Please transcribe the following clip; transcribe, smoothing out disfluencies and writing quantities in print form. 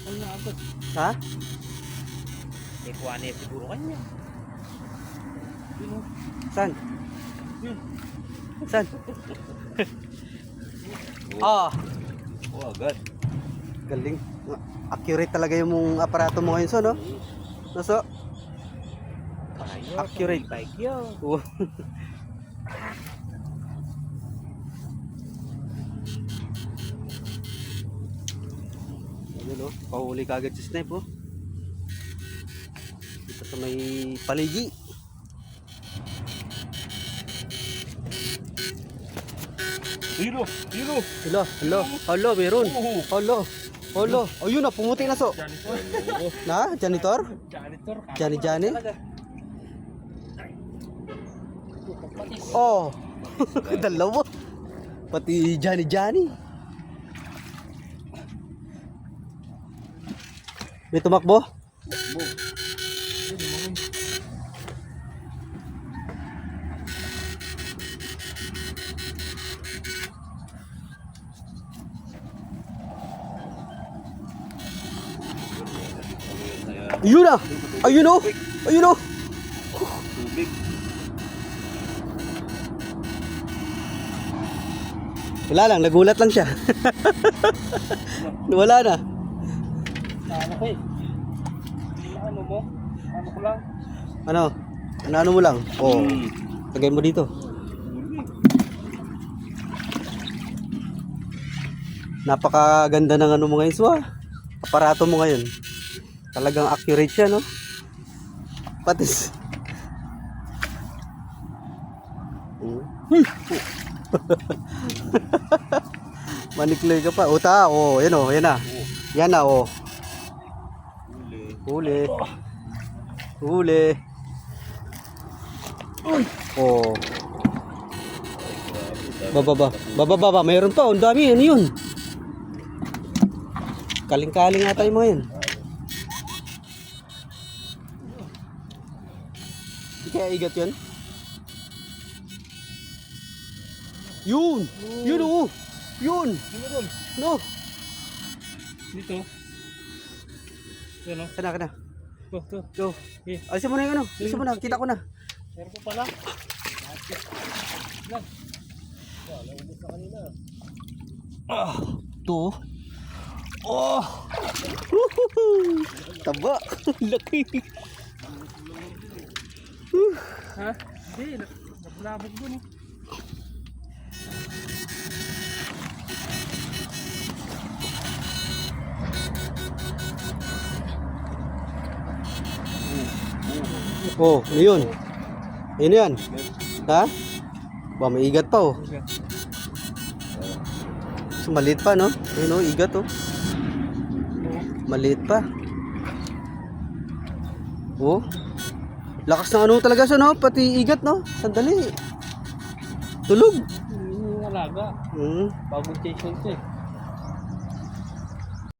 Ano na agad? Ha? May kuha na siguro kanya. Yun o. Saan? Yun. Saan? Ah, Oh, agad. galing. Accurate talaga yung mong aparato mo ngayon, so, no? Naso? Accurate. Bike yun. Oh. Ayun, oh. Pahuli ka agad si Snipe, oh. Dito sa may paligi. Hilo! Hilo! Hello, hello, hello, meron. Oo. Hello, hello. Ayun na, pumuti na, so. Janitor. Na, janitor? Janitor. Jani? Oh. Dalawa. Pati Jani. May tumakbo? Ayun na! Ayun o! Ayun o! Tubig. Wala lang, nagulat lang siya. Wala na. Ano ko eh? Ano mo? Ano ko lang? Ano? Ano mo lang? Oh, lagay mo dito. Napakaganda ng ano mo ngayon, Swa. Aparato mo ngayon. Talagang accurate siya, no? Patis. Maniklay ka pa. Uta, oh, yan oh, yan na. Yan na, oh. Huli. Huli. Oh. Baba. Mayroon pa. Ang dami. Ano yun? Kaling-kaling nga tayo mga yan. Di kaya igat yun? Yun! Yun oh! Yun! Ano doon? No! Dito. Yan o. Kana. Ito. Go. Alisin mo na yung ano. Alisin mo na. Kita ko na. Meron ko pala. Lang. Wala, ubos na kanina. Ah, to. Oh! Woohoo! Taba! Laki! Ha? Hindi. Naglabog doon eh. Oh, ano yun? Ayun yan. Ha? Ba, may igat pa oh. So, maliit pa no? Ayun oh, igat oh. Maliit pa. Oh. Lakas ng ano talaga siya no? Pati igat no? Sandali. Tulog. Yung alaga. Hmm. Bagong change yun ito eh.